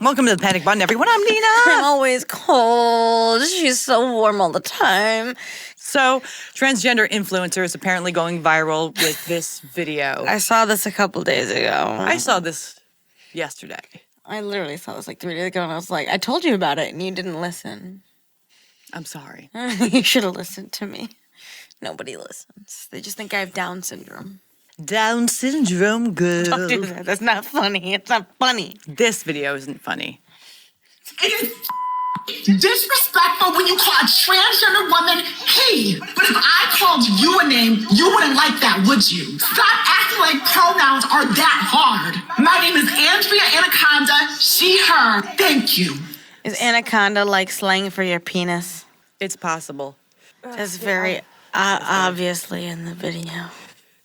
Welcome to the Panic Button, everyone. I'm Nina. I'm always cold. She's so warm all the time. So, transgender influencer is apparently going viral with this video. I saw this a couple days ago. I saw this yesterday. I literally saw this like 3 days ago, and I was like, I told you about it, and you didn't listen. I'm sorry. You should have listened to me. Nobody listens. They just think I have Down syndrome. Down syndrome, girl. Don't do that. That's not funny. It's not funny. This video isn't funny. It is disrespectful when you call a transgender woman hey. But if I called you a name, you wouldn't like that, would you? Stop acting like pronouns are that hard. My name is Andrea Anaconda, she, her. Thank you. Is anaconda like slang for your penis? It's possible. That's very obviously in the video.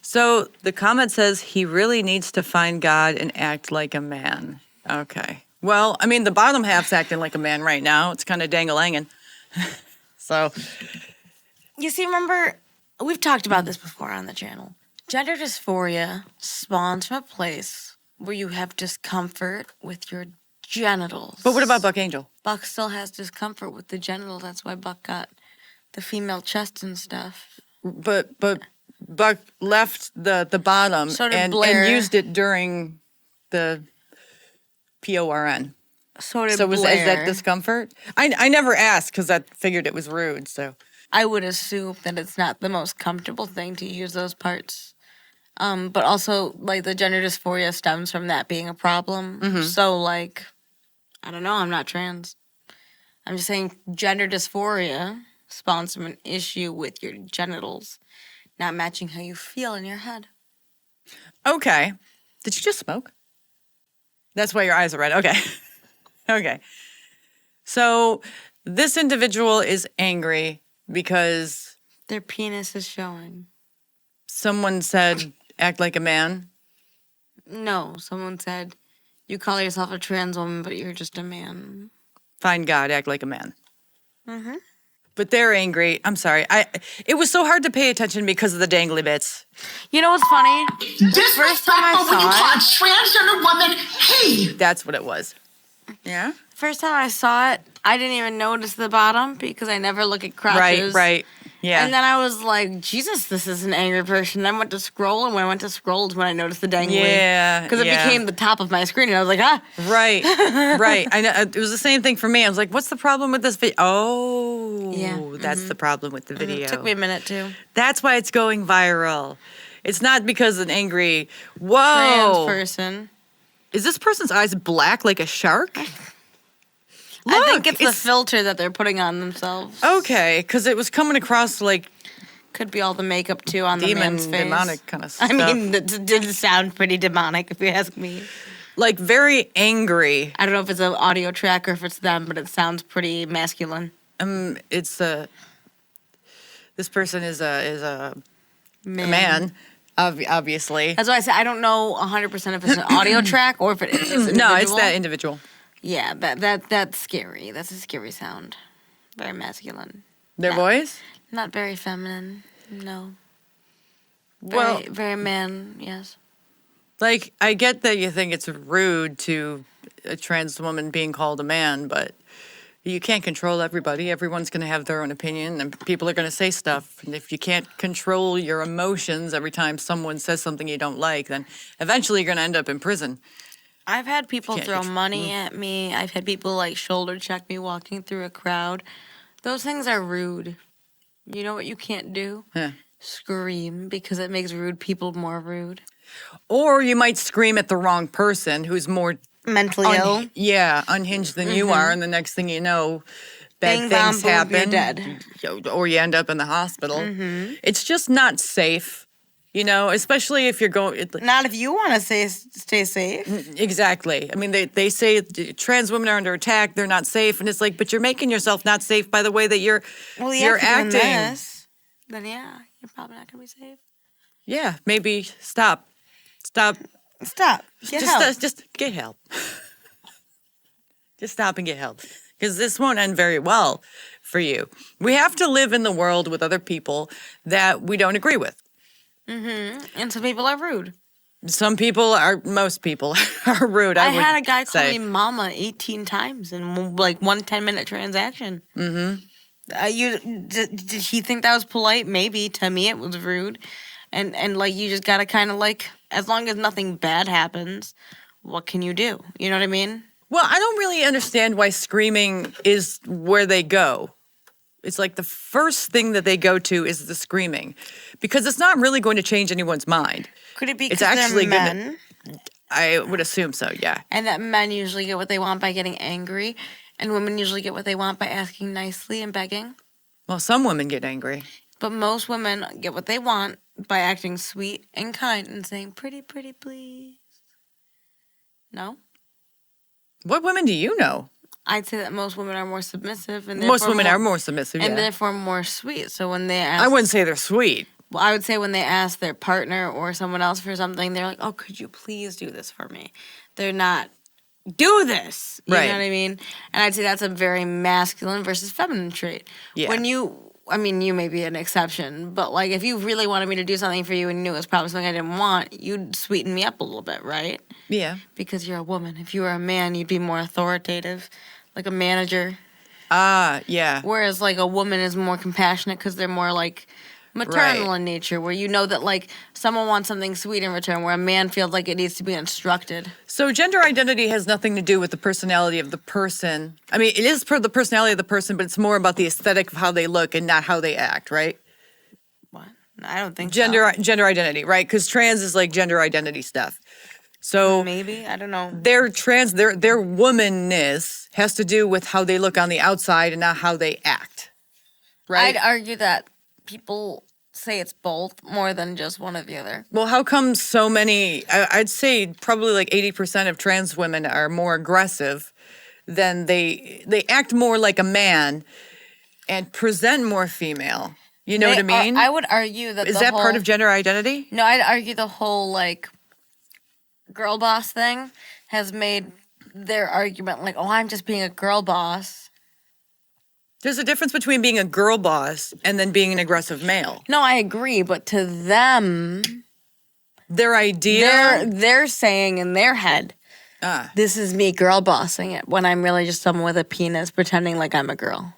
So, the comment says he really needs to find God and act like a man. Okay. Well, I mean, the bottom half's acting like a man right now. It's kind of dang-a-langin'. So. You see, remember, we've talked about this before on the channel. Gender dysphoria spawns from a place where you have discomfort with your genitals. But what about Buck Angel? Buck still has discomfort with the genitals. That's why Buck got the female chest and stuff. But Buck left the bottom and used it during the PORN. So did So Blair. is that discomfort? I never asked because I figured it was rude. So I would assume that it's not the most comfortable thing to use those parts. But also, like, the gender dysphoria stems from that being a problem. Mm-hmm. So, like, I don't know. I'm not trans. I'm just saying gender dysphoria spawns from an issue with your genitals not matching how you feel in your head. okay, did you just smoke? That's why your eyes are red. Okay, okay. So this individual is angry because Their penis is showing. someone said act like a man. No, someone said, you call yourself a trans woman, but you're just a man. Find God, act like a man. Mm-hmm. But they're angry. I'm sorry. It was so hard to pay attention because of the dangly bits. You know what's funny? Disrespectful when you call a transgender woman hey. That's what it was. Yeah? First time I saw it, I didn't even notice the bottom because I never look at crotches. Right. Yeah. And then I was like, Jesus, this is an angry person. Then I went to scroll, and when I went to scroll is when I noticed the dangly. Yeah. Because it became the top of my screen, and I was like, Right. I know. It was the same thing for me. I was like, what's the problem with this video? Oh. Yeah. That's the problem with the video. It took me a minute, too. That's why it's going viral. It's not because an angry, Trans whoa. person. Is this person's eyes black like a shark? I think Look, it's the filter that they're putting on themselves. Okay, because it was coming across like Could be all the makeup, too, on the man's face. demonic kind of stuff. I mean, it did sound pretty demonic, if you ask me. like very angry. I don't know if it's an audio track or if it's them, but it sounds pretty masculine. It's this person is a Man. man, obviously. That's why I said I don't know 100% if it's an audio track or if it is individual. No, it's that individual. Yeah, that's scary. That's a scary sound. Very masculine. Their voice? Not very feminine. No. Well, Very man, yes. like, I get that you think it's rude to a trans woman being called a man, but you can't control everybody. Everyone's going to have their own opinion, and people are going to say stuff. And if you can't control your emotions every time someone says something you don't like, then eventually you're going to end up in prison. I've had people Can't throw control- money at me. I've had people like shoulder check me walking through a crowd. Those things are rude. You know what you can't do? Yeah. Scream, because it makes rude people more rude. Or you might scream at the wrong person who's more Mentally ill. unhinged than you are, and the next thing you know, bad Bang, bam, things boom, happen. you're dead. Or you end up in the hospital. It's just not safe, you know, especially if you're going. Not if you want to stay safe. Exactly. I mean, they say trans women are under attack. They're not safe, and it's like, but you're making yourself not safe by the way that you're acting. This, then yeah, you're probably not gonna be safe. Yeah, maybe stop. Stop. Get help. Just get help. Just stop and get help, because this won't end very well for you. We have to live in the world with other people that we don't agree with. And some people are rude. Most people are rude. I I would had a guy call say. me mama 18 times in like one 10-minute transaction. Did he think that was polite? Maybe. To me, it was rude. And like, you just gotta kind of like, as long as nothing bad happens, what can you do? You know what I mean? Well, I don't really understand why screaming is where they go. It's like the first thing that they go to is the screaming, because it's not really going to change anyone's mind. Could it be It's because actually they're gonna- men? I would assume so, yeah. And that men usually get what they want by getting angry, and women usually get what they want by asking nicely and begging. Well, some women get angry. But most women get what they want by acting sweet and kind and saying, pretty, pretty, please. No? What women do you know? I'd say that most women are more submissive. And Most therefore women are more submissive, And yeah. therefore more sweet. So when they ask... I wouldn't say they're sweet. Well, I would say when they ask their partner or someone else for something, they're like, oh, could you please do this for me? They're not, do this. You Right. know what I mean? And I'd say that's a very masculine versus feminine trait. Yeah. When you, I mean, you may be an exception, but like if you really wanted me to do something for you and you knew it was probably something I didn't want, you'd sweeten me up a little bit, right? Yeah. Because you're a woman. If you were a man, you'd be more authoritative, like a manager. Yeah. Whereas like a woman is more compassionate because they're more like maternal Right. in nature, where you know that like someone wants something sweet in return, where a man feels like it needs to be instructed. So gender identity has nothing to do with the personality of the person. I mean, it is for the personality of the person, but it's more about the aesthetic of how they look and not how they act, right? What? I don't think Gender identity, right? Because trans is like gender identity stuff. so. So Maybe, I don't know. their womanness has to do with how they look on the outside and not how they act, right? I'd argue that people say it's both more than just one or the other. Well, how come so many? I'd say probably like 80% of trans women are more aggressive than they act more like a man and present more female. You know what I mean? I would argue that Is that part of gender identity? No, I'd argue the whole like girl boss thing has made their argument like, oh, I'm just being a girl boss. There's a difference between being a girl boss and then being an aggressive male. No, I agree, but to them, Their idea. they're saying in their head, this is me girl bossing it, when I'm really just someone with a penis pretending like I'm a girl.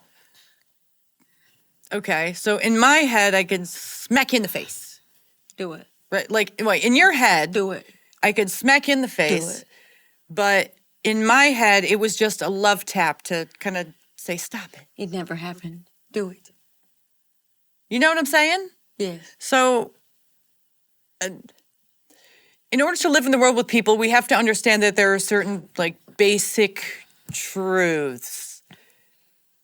Okay, so in my head, I can smack you in the face. Do it. Right? Like, wait, in your head, Do it. I could smack you in the face. it. But in my head, it was just a love tap to kind of say, stop it. It never happened. Do it. You know what I'm saying? Yes. So, in order to live in the world with people, we have to understand that there are certain, like, basic truths.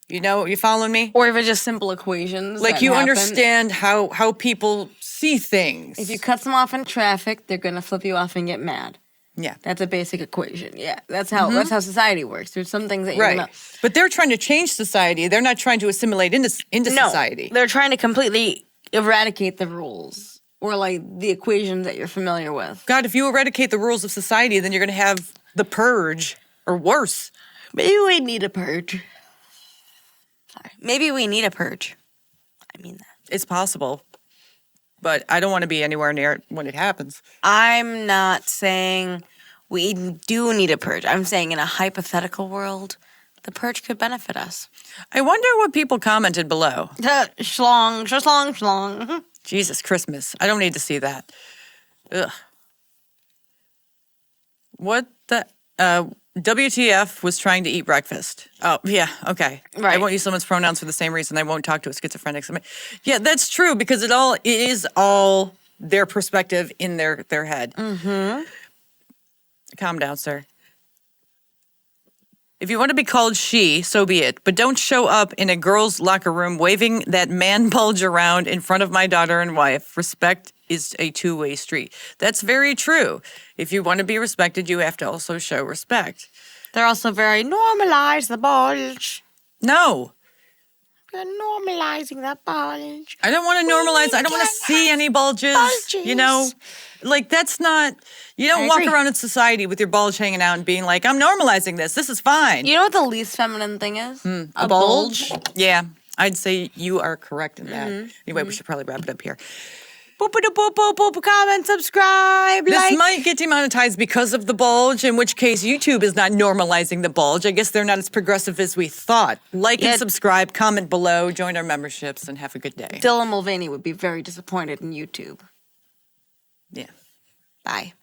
You know, you following me? Or even just simple equations. Like, that you happen. understand how people see things. If you cut them off in traffic, they're gonna flip you off and get mad. Yeah. That's a basic equation. Yeah, that's how society works. There's some things that you're Right. gonna. But they're trying to change society. They're not trying to assimilate into No, society. they're trying to completely eradicate the rules or like the equations that you're familiar with. God, if you eradicate the rules of society, then you're going to have the purge or worse. Maybe we need a purge. Sorry. Maybe we need a purge. I mean that. It's possible. But I don't want to be anywhere near it when it happens. I'm not saying we do need a purge. I'm saying in a hypothetical world, the purge could benefit us. I wonder what people commented below. Schlong, schlong, schlong. Jesus, Christmas. I don't need to see that. Ugh. What the... WTF was trying to eat breakfast. Oh, yeah, okay. Right. I won't use someone's pronouns for the same reason I won't talk to a schizophrenic. Yeah, that's true, because it is all their perspective in their head. Mm-hmm. Calm down, sir. If you want to be called she, so be it. But don't show up in a girl's locker room waving that man bulge around in front of my daughter and wife. Respect is a two-way street. That's very true. If you want to be respected, you have to also show respect. They're also very normalize the bulge. No. They're normalizing the bulge. I don't want to normalize. I don't want to see any bulges. You know, like that's not, you don't I walk agree. around in society with your bulge hanging out and being like, I'm normalizing this. This is fine. You know what the least feminine thing is? A bulge? Yeah, I'd say you are correct in that. Anyway, we should probably wrap it up here. Boop, comment, subscribe, This like. might get demonetized because of the bulge, in which case YouTube is not normalizing the bulge. I guess they're not as progressive as we thought. Like Yeah. and subscribe, comment below, join our memberships, and have a good day. Dylan Mulvaney would be very disappointed in YouTube. Yeah. Bye.